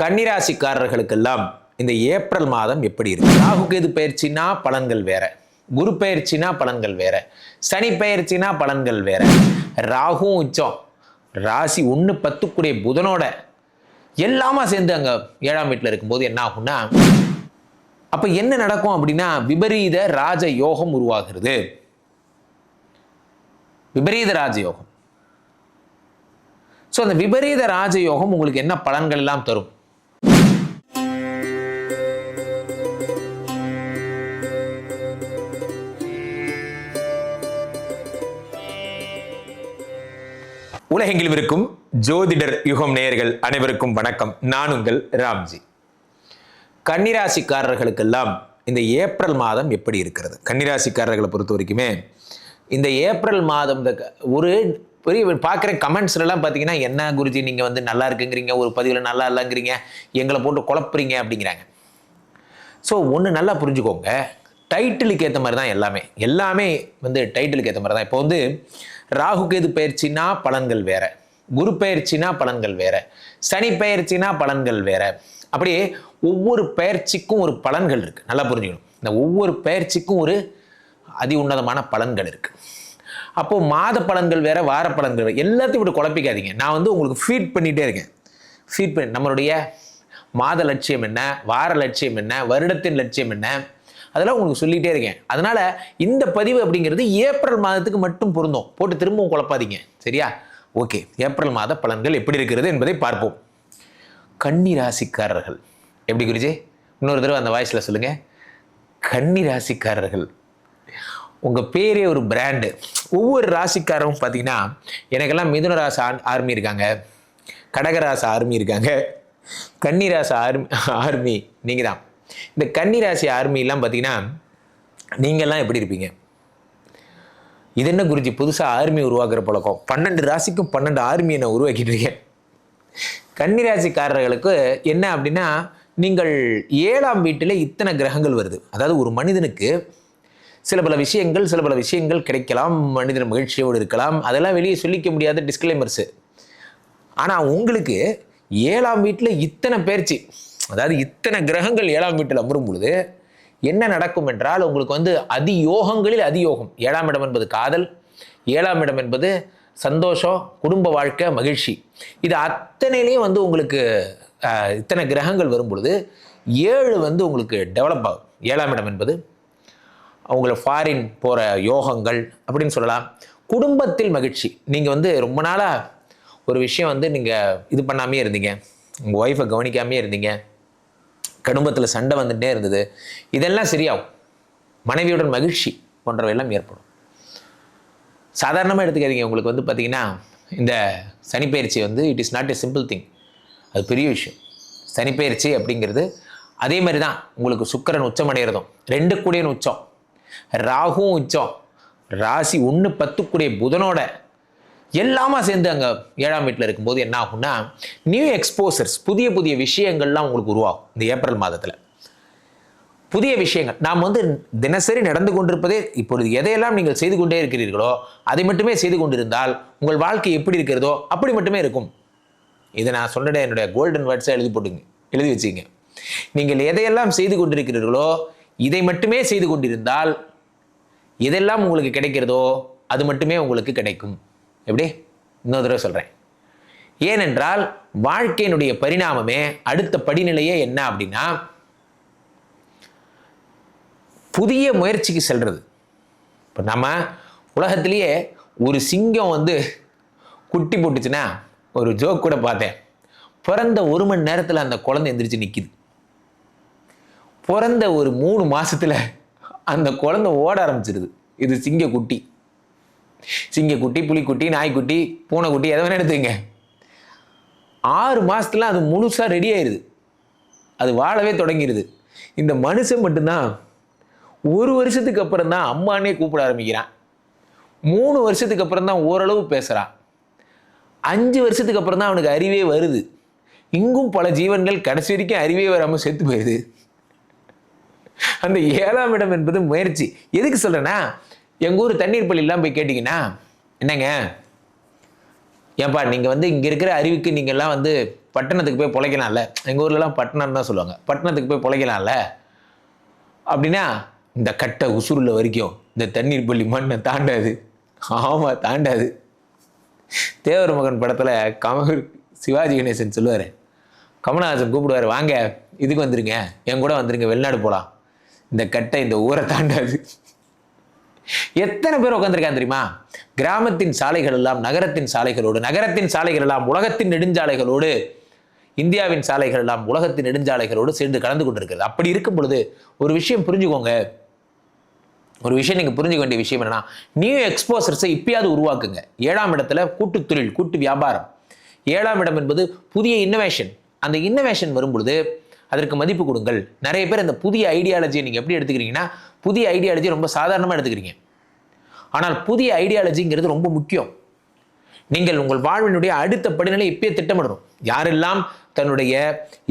கன்னிராசிக்காரர்களுக்கெல்லாம் இந்த ஏப்ரல் மாதம் எப்படி இருக்கு? ராகு கேது பயிற்சினா பலன்கள் வேற, குரு பயிற்சினா பலன்கள் வேற, சனி பயிற்சினா பலன்கள் வேற. ராகு உச்சம், ராசி 1-10 புதனோட எல்லாமே சேர்ந்து அங்க 7ஆம் வீட்டில் இருக்கும்போது என்ன ஆகும்னா, அப்ப என்ன நடக்கும் அப்படின்னா விபரீத ராஜ யோகம் உருவாகிறது. விபரீத ராஜயோகம். ஸோ அந்த விபரீத ராஜயோகம் உங்களுக்கு என்ன பலன்கள் எல்லாம் தரும்? உலகெங்கிலும் இருக்கும் ஜோதிடர் யுகம் நேயர்கள் அனைவருக்கும் வணக்கம். நான் உங்கள் ராம்ஜி. கன்னிராசிக்காரர்களுக்கெல்லாம் இந்த ஏப்ரல் மாதம் எப்படி இருக்கிறது? கன்னிராசிக்காரர்களை பொறுத்த வரைக்குமே இந்த ஏப்ரல் மாதம் ஒரு பெரிய பார்க்குற கமெண்ட்ஸ்லாம் பார்த்தீங்கன்னா, என்ன குருஜி நீங்கள் வந்து நல்லா இருக்குங்கிறீங்க, ஒரு பதிவில் நல்லா இல்லைங்கிறீங்க, எங்களை போட்டு குழப்புறீங்க அப்படிங்கிறாங்க. ஸோ ஒன்று நல்லா புரிஞ்சுக்கோங்க, டைட்டிலுக்கு ஏற்ற மாதிரி தான் எல்லாமே வந்து டைட்டிலுக்கு ஏற்ற மாதிரி தான். இப்போ வந்து ராகு கேது பயிற்சினா பலன்கள் வேற, குரு பயிற்சினா பலன்கள் வேற, சனி பயிற்சினா பலன்கள் வேற. அப்படியே ஒவ்வொரு பயிற்சிக்கும் ஒரு பலன்கள் இருக்குது. நல்லா புரிஞ்சுக்கணும், இந்த ஒவ்வொரு பயிற்சிக்கும் ஒரு அதி உன்னதமான பலன்கள் இருக்குது. அப்போது மாத பலன்கள் வேற, வார பலன்கள் வேறு, எல்லாத்தையும் இப்படி குழப்பிக்காதீங்க. நான் வந்து உங்களுக்கு ஃபீட் பண்ணிகிட்டே இருக்கேன். ஃபீட் பண்ணி நம்மளுடைய மாத லட்சியம் என்ன, வார லட்சியம் என்ன, வருடத்தின் லட்சியம் என்ன, அதெல்லாம் உங்களுக்கு சொல்லிகிட்டே இருக்கேன். அதனால் இந்த பதிவு அப்படிங்கிறது ஏப்ரல் மாதத்துக்கு மட்டும் பொருந்தும். போட்டு திரும்பவும் குழப்பாதீங்க, சரியா? ஓகே, ஏப்ரல் மாத பலன்கள் எப்படி இருக்கிறது என்பதை பார்ப்போம். கன்னி ராசிக்காரர்கள் எப்படி குருஜி? இன்னொரு தடவை அந்த வாய்ஸில் சொல்லுங்கள். கன்னி ராசிக்காரர்கள், உங்கள் பேரே ஒரு பிராண்டு. ஒவ்வொரு ராசிக்காரரும் பார்த்தீங்கன்னா, எனக்கெல்லாம் மிதுன ராசி ஆர்மி இருக்காங்க, கடகராசி ஆர்மி இருக்காங்க, கன்னிராசி ஆர்மி நீங்கள் தான். இந்த கன்னிராசி ஆர்மிலாம் பார்த்தீங்கன்னா, நீங்கள்லாம் எப்படி இருப்பீங்க? இது என்ன குருஜி புதுசாக ஆர்மி உருவாக்குற பழக்கம்? 12 ராசிக்கும் 12 ஆர்மியை நான் உருவாக்கிட்டு இருக்கேன். கன்னிராசிக்காரர்களுக்கு என்ன அப்படின்னா, நீங்கள் 7ஆம் வீட்டில் இத்தனை கிரகங்கள் வருது. அதாவது ஒரு மனிதனுக்கு சில பல விஷயங்கள் கிடைக்கலாம், மனிதன் மகிழ்ச்சியோடு இருக்கலாம், அதெல்லாம் வெளியே சொல்லிக்க முடியாத டிஸ்க்ளைமர்ஸு. ஆனால் உங்களுக்கு 7ஆம் வீட்டில் இத்தனை பயிற்சி, அதாவது இத்தனை கிரகங்கள் 7ஆம் வீட்டில் அமரும் பொழுது என்ன நடக்கும் என்றால், உங்களுக்கு வந்து அதியோகங்களில் அதியோகம். 7ஆம் இடம் என்பது காதல், 7ஆம் இடம் என்பது சந்தோஷம், குடும்ப வாழ்க்கை, மகிழ்ச்சி. இது அத்தனையிலையும் வந்து உங்களுக்கு இத்தனை கிரகங்கள் வரும் பொழுது 7 வந்து உங்களுக்கு டெவலப் ஆகும். 7ஆம் இடம் என்பது அவங்கள ஃபாரின் போகிற யோகங்கள் அப்படின்னு சொல்லலாம். குடும்பத்தில் மகிழ்ச்சி. நீங்கள் வந்து ரொம்ப நாளாக ஒரு விஷயம் வந்து நீங்கள் இது பண்ணாமே இருந்தீங்க, உங்கள் ஒய்ஃபை கவனிக்காமே இருந்தீங்க, குடும்பத்தில் சண்டை வந்துகிட்டே இருந்தது, இதெல்லாம் சரியாகும். மனைவியுடன் மகிழ்ச்சி போன்றவையெல்லாம் ஏற்படும். சாதாரணமாக எடுத்துக்காதீங்க. உங்களுக்கு வந்து பார்த்திங்கன்னா, இந்த சனிப்பயிற்சி வந்து it is not a simple thing. அது பெரிய விஷயம். சனிப்பயிற்சி அப்படிங்கிறது அதே மாதிரி தான். உங்களுக்கு சுக்கிரன் உச்சம் அடைகிறதும், 2 கூடிய உச்சம், ராகுவும் உச்சம், ராசி 1-10 புதனோட எல்லாமே சேர்ந்து அங்கே 7ஆம் வீட்டில் இருக்கும்போது என்ன ஆகும்னா, நியூ எக்ஸ்போசர்ஸ், புதிய விஷயங்கள்லாம் உங்களுக்கு உருவாகும். இந்த ஏப்ரல் மாதத்தில் புதிய விஷயங்கள். நாம் வந்து தினசரி நடந்து கொண்டிருப்பதே, இப்பொழுது எதையெல்லாம் நீங்கள் செய்து கொண்டே இருக்கிறீர்களோ அதை மட்டுமே செய்து கொண்டிருந்தால் உங்கள் வாழ்க்கை எப்படி இருக்கிறதோ அப்படி மட்டுமே இருக்கும். இதை நான் சொன்ன என்னுடைய கோல்டன் வேர்ட்ஸை எழுதி வச்சுங்க. நீங்கள் எதையெல்லாம் செய்து கொண்டிருக்கிறீர்களோ இதை மட்டுமே செய்து கொண்டிருந்தால் எதெல்லாம் உங்களுக்கு கிடைக்கிறதோ அது மட்டுமே உங்களுக்கு கிடைக்கும். எப்படி? இன்னொரு தடவை சொல்கிறேன். ஏனென்றால் வாழ்க்கையினுடைய பரிணாமமே, அடுத்த படிநிலையே என்ன அப்படின்னா, புதிய முயற்சிக்கு செல்றது. இப்போ நம்ம உலகத்திலேயே ஒரு சிங்கம் வந்து குட்டி போட்டுச்சுன்னா, ஒரு ஜோக் கூட பார்த்தேன், பிறந்த 1 மணி நேரத்தில் அந்த குழந்தை எந்திரிச்சு நிற்கிது. பிறந்த ஒரு 3 மாதத்தில் அந்த குழந்தை ஓட ஆரம்பிச்சிருது. இது சிங்கக்குட்டி. சிங்கக்குட்டி, புலிக்குட்டி, நாய்க்குட்டி, பூனைக்குட்டி, எதை வேணா எடுத்துங்க. 6 மாதத்துல அது முழுசாக ரெடி ஆயிடுது, அது வாழவே தொடங்கிடுது. இந்த மனுஷன் மட்டும்தான் 1 வருஷத்துக்கு அப்புறம் தான் அம்மானே கூப்பிட ஆரம்பிக்கிறான். 3 வருஷத்துக்கு அப்புறம் தான் ஓரளவு பேசுகிறான். 5 வருஷத்துக்கு அப்புறம் தான் அவனுக்கு அறிவே வருது. இங்கும் பல ஜீவன்கள் கடைசி வரைக்கும் அறிவே வராமல் செத்து போயிடுது. அந்த 7ஆம் இடம் என்பது முயற்சி. எதுக்கு சொல்கிறேன்னா, எங்கள் ஊர் தண்ணீர் பள்ளியெல்லாம் போய் கேட்டிங்கன்னா, என்னங்க ஏன்பா நீங்கள் வந்து இங்கே இருக்கிற அறிவுக்கு நீங்கள்லாம் வந்து பட்டணத்துக்கு போய் பிழைக்கலாம்ல, எங்கள் ஊர்லலாம் பட்டணம் தான் சொல்லுவாங்க, பட்டணத்துக்கு போய் பிழைக்கலாம்ல அப்படின்னா இந்த கட்டை உசுருள்ள வரைக்கும் இந்த தண்ணீர் பள்ளி மண்ணை தாண்டாது. ஆமாம், தாண்டாது. தேவர் மகன் படத்தில் சிவாஜி கணேசன் சொல்லுவார், கமலஹாசன் கூப்பிடுவார், வாங்க இதுக்கு வந்துருங்க, என் கூட வந்துருங்க, வெளிநாடு போகலாம், இந்த கட்டை இந்த ஊரை தாண்டாது. எத்தனை பேர் உட்காந்துருக்காங்க தெரியுமா? கிராமத்தின் சாலைகள் எல்லாம் நகரத்தின் சாலைகளோடு, நகரத்தின் சாலைகள் எல்லாம் உலகத்தின் நெடுஞ்சாலைகளோடு, இந்தியாவின் சாலைகள் எல்லாம் உலகத்தின் நெடுஞ்சாலைகளோடு சேர்ந்து கலந்து கொண்டிருக்கிறது. அப்படி இருக்கும் பொழுது ஒரு விஷயம் புரிஞ்சுக்கோங்க, ஒரு விஷயம் நீங்கள் புரிஞ்சுக்க வேண்டிய விஷயம் என்னன்னா, நியூ எக்ஸ்போசர்ஸை இப்பயாவது உருவாக்குங்க. 7ஆம் இடத்துல கூட்டு தொழில், கூட்டு வியாபாரம். 7ஆம் இடம் என்பது புதிய இன்னோவேஷன். அந்த இன்னோவேஷன் வரும் பொழுது அதற்கு மதிப்பு கொடுங்கள். நிறைய பேர் அந்த புதிய ஐடியாலஜியை நீங்கள் எப்படி எடுத்துக்கிறீங்கன்னா, புதிய ஐடியாலஜி ரொம்ப சாதாரணமாக எடுத்துக்கிறீங்க. ஆனால் புதிய ஐடியாலஜிங்கிறது ரொம்ப முக்கியம். நீங்கள் உங்கள் வாழ்வினுடைய அடுத்த படிநிலை இப்பயே திட்டமிடணும். யாரெல்லாம் தன்னுடைய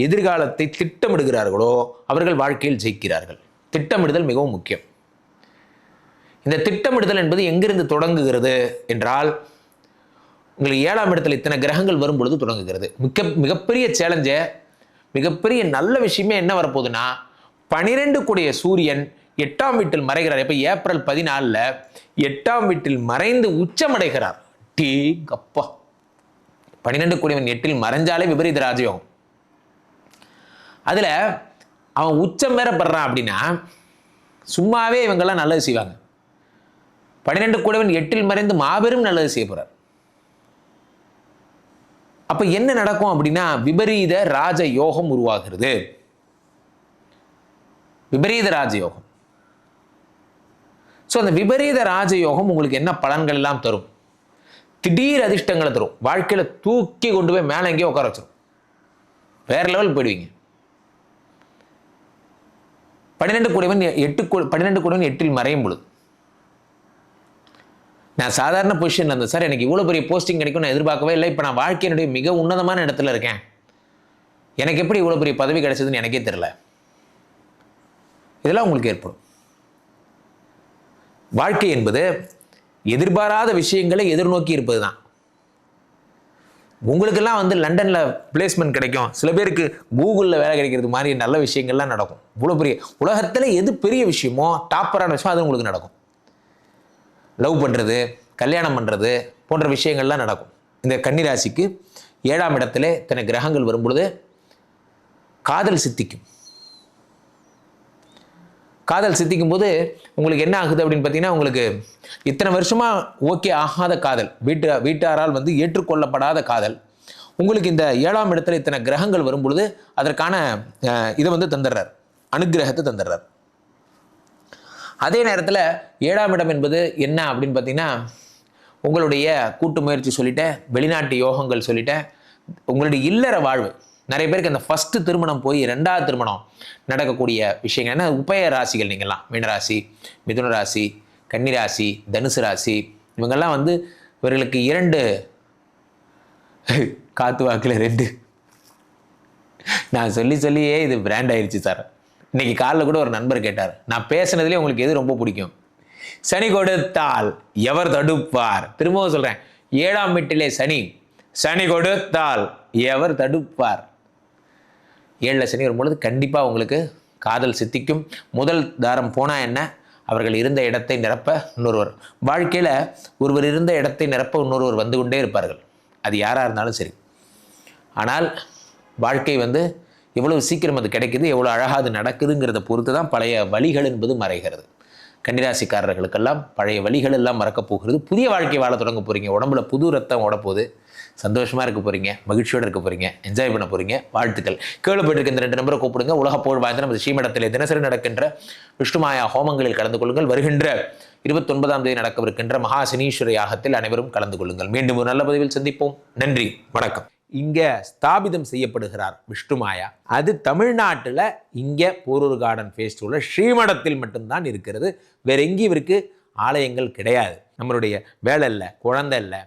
எதிர்காலத்தை திட்டமிடுகிறார்களோ அவர்கள் வாழ்க்கையில் ஜெயிக்கிறார்கள். திட்டமிடுதல் மிகவும் முக்கியம். இந்த திட்டமிடுதல் என்பது எங்கிருந்து தொடங்குகிறது என்றால், உங்களுக்கு 7ஆம் இடத்துல இத்தனை கிரகங்கள் வரும் பொழுது தொடங்குகிறது. மிகப்பெரிய சேலஞ்சை, மிகப்பெரிய நல்ல விஷயமே என்ன வரப்போகுதுன்னா, 12 கூடிய சூரியன் 8ஆம் வீட்டில் மறைகிறார். இப்போ ஏப்ரல் 14 8ஆம் வீட்டில் மறைந்து உச்சமடைகிறார். அப்பா, 12 கூடியவன் 8இல் மறைஞ்சாலே விபரீத ராஜயோகம். அதுல அவன் உச்சம் வேற படுறான் அப்படின்னா சும்மாவே இவங்கெல்லாம் நல்லது செய்வாங்க. 12 கூடியவன் 8இல் மறைந்து மாபெரும் நல்லது செய்ய போறார். அப்ப என்ன நடக்கும் அப்படின்னா, விபரீத ராஜ யோகம் உருவாகிறது. விபரீத ராஜயோகம். ஸோ அந்த விபரீத ராஜயோகம் உங்களுக்கு என்ன பலன்கள் எல்லாம் தரும்? திடீர் அதிர்ஷ்டங்களை தரும். வாழ்க்கையில தூக்கி கொண்டு போய் மேலே எங்கேயோ உட்கார வச்சிடும். வேற லெவல் போயிடுவீங்க. 12 கூடியவன் 8இல் மறையும் பொழுது, நான் சாதாரண பொசிஷன்ல இருந்தேன் சார், எனக்கு இவ்வளோ பெரிய போஸ்டிங் கிடைக்கும் நான் எதிர்பார்க்கவே இல்லை, இப்போ நான் வாழ்க்கையினுடைய மிக உன்னதமான இடத்துல இருக்கேன், எனக்கு எப்படி இவ்வளோ பெரிய பதவி கிடைச்சதுன்னு எனக்கே தெரியல. இதெல்லாம் உங்களுக்கு ஏற்படும். வாழ்க்கை என்பது எதிர்பாராத விஷயங்களை எதிர்நோக்கி இருப்பது தான். உங்களுக்கெல்லாம் லண்டனில் பிளேஸ்மெண்ட் கிடைக்கும், சில பேருக்கு கூகுளில் வேலை கிடைக்கிறது மாதிரி நல்ல விஷயங்கள்லாம் நடக்கும். இவ்வளோ பெரிய உலகத்தில் எது பெரிய விஷயமோ, டாப்பரான விஷயம் அது உங்களுக்கு நடக்கும். லவ் பண்ணுறது, கல்யாணம் பண்ணுறது போன்ற விஷயங்கள்லாம் நடக்கும். இந்த கன்னிராசிக்கு 7ஆம் இடத்துல இத்தனை கிரகங்கள் வரும் பொழுது காதல் சித்திக்கும். காதல் சித்திக்கும் போது உங்களுக்கு என்ன ஆகுது அப்படின்னு பார்த்தீங்கன்னா, உங்களுக்கு இத்தனை வருஷமா ஓகே ஆகாத காதல், வீட்டாரால் ஏற்றுக்கொள்ளப்படாத காதல், உங்களுக்கு இந்த 7ஆம் இடத்துல இத்தனை கிரகங்கள் வரும் பொழுது அதற்கான இதை தந்துடுறார், அனுகிரகத்தை தந்துடுறார். அதே நேரத்தில் 7ஆம் இடம் என்பது என்ன அப்படின்னு பார்த்தீங்கன்னா, உங்களுடைய கூட்டு முயற்சி சொல்லிட்டேன், வெளிநாட்டு யோகங்கள் சொல்லிட்டேன், உங்களுடைய இல்லற வாழ்வு. நிறைய பேருக்கு அந்த ஃபர்ஸ்ட் திருமணம் போய் 2வது திருமணம் நடக்கக்கூடிய விஷயங்கள் என்ன, உபய ராசிகள். நீங்கள்லாம் மீனராசி, மிதுன ராசி, கன்னிராசி, தனுசு ராசி, இவங்கெல்லாம் இவர்களுக்கு 2 காத்து வாக்கில் 2 நான் சொல்லியே இது பிராண்ட் ஆயிடுச்சு சார். இன்னைக்கு காலைல கூட ஒரு நண்பர் கேட்டார், நான் பேசுனதுலேயே உங்களுக்கு எது ரொம்ப பிடிக்கும்? சனி கொடுத்தால் எவர் தடுப்பார்? திரும்பவும் சொல்கிறேன், 7ஆம் வீட்டிலே சனி, சனி கொடுத்தால் எவர் தடுப்பார்? 7ல் சனி வரும்பொழுது கண்டிப்பாக உங்களுக்கு காதல் சித்திக்கும். முதல் தாரம் போனால் என்ன, அவர்கள் இருந்த இடத்தை நிரப்ப இன்னொருவர், வாழ்க்கையில் ஒருவர் இருந்த இடத்தை நிரப்ப இன்னொருவர் வந்து கொண்டே இருப்பார்கள். அது யாராக இருந்தாலும் சரி. ஆனால் வாழ்க்கை எவ்வளவு சீக்கிரம் அது கிடைக்குது, எவ்வளோ அழகாக அது நடக்குதுங்கிறத பொறுத்து தான் பழைய வழிகள் என்பது மறைகிறது. கன்னிராசிக்காரர்களுக்கெல்லாம் பழைய வழிகள் எல்லாம் மறக்க போகிறது. புதிய வாழ்க்கை வாழ தொடங்க போகிறீங்க. உடம்புல புது ரத்தம் ஓடப்போகுது. சந்தோஷமாக இருக்க போகிறீங்க, மகிழ்ச்சியோடு இருக்க போகிறீங்க, என்ஜாய் பண்ண போகிறீங்க. வாழ்த்துக்கள். கேள்விப்பட்டிருக்க இந்த 2 நம்பரை கூப்பிடுங்க. உலக புகழ் வாய்ந்த நமது ஸ்ரீமடத்திலே தினசரி நடக்கின்ற விஷ்ணுமாயா ஹோமங்களில் கலந்து கொள்ளுங்கள். வருகின்ற 29ஆம் தேதி நடக்கவிருக்கின்ற மகா சனீஸ்வர யாகத்தில் அனைவரும் கலந்து கொள்ளுங்கள். மீண்டும் ஒரு நல்ல பதிவில் சந்திப்போம். நன்றி, வணக்கம். இங்கே ஸ்தாபிதம் செய்யப்படுகிறார் விஷ்ணுமாயா. அது தமிழ்நாட்டில் இங்கே போரூர் கார்டன் ஃபேஸ்டிவலில் ஸ்ரீமடத்தில் மட்டும்தான் இருக்கிறது. வேற எங்கேயும் இவருக்கு ஆலயங்கள் கிடையாது. நம்மளுடைய வேலை இல்லை, குழந்தை இல்லை,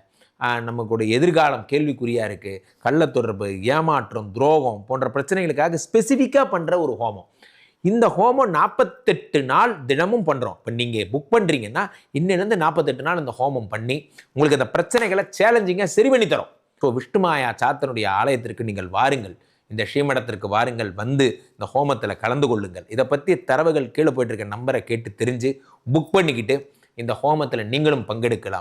நமக்குடைய எதிர்காலம் கேள்விக்குறியாக இருக்குது, கள்ள தொடர்பு, ஏமாற்றம், துரோகம் போன்ற பிரச்சனைகளுக்காக ஸ்பெசிஃபிக்காக பண்ணுற ஒரு ஹோமம். இந்த ஹோமம் 48 நாள் தினமும் பண்ணுறோம். இப்போ நீங்கள் புக் பண்ணுறீங்கன்னா இன்னிலேருந்து 48 நாள் இந்த ஹோமம் பண்ணி உங்களுக்கு அந்த பிரச்சனைகளை சேலஞ்சிங்காக சரி பண்ணி தரோம். ஸோ விஷ்ணுமாயா சாத்தனுடைய ஆலயத்திற்கு நீங்கள் வாருங்கள், இந்த ஸ்ரீமடத்திற்கு வாருங்கள், வந்து இந்த ஹோமத்தில் கலந்து கொள்ளுங்கள். இதை பற்றி தரவுகள் கீழே போயிட்டு இருக்க நம்பரை கேட்டு தெரிஞ்சு புக் பண்ணிக்கிட்டு இந்த ஹோமத்தில் நீங்களும் பங்கெடுக்கலாம்.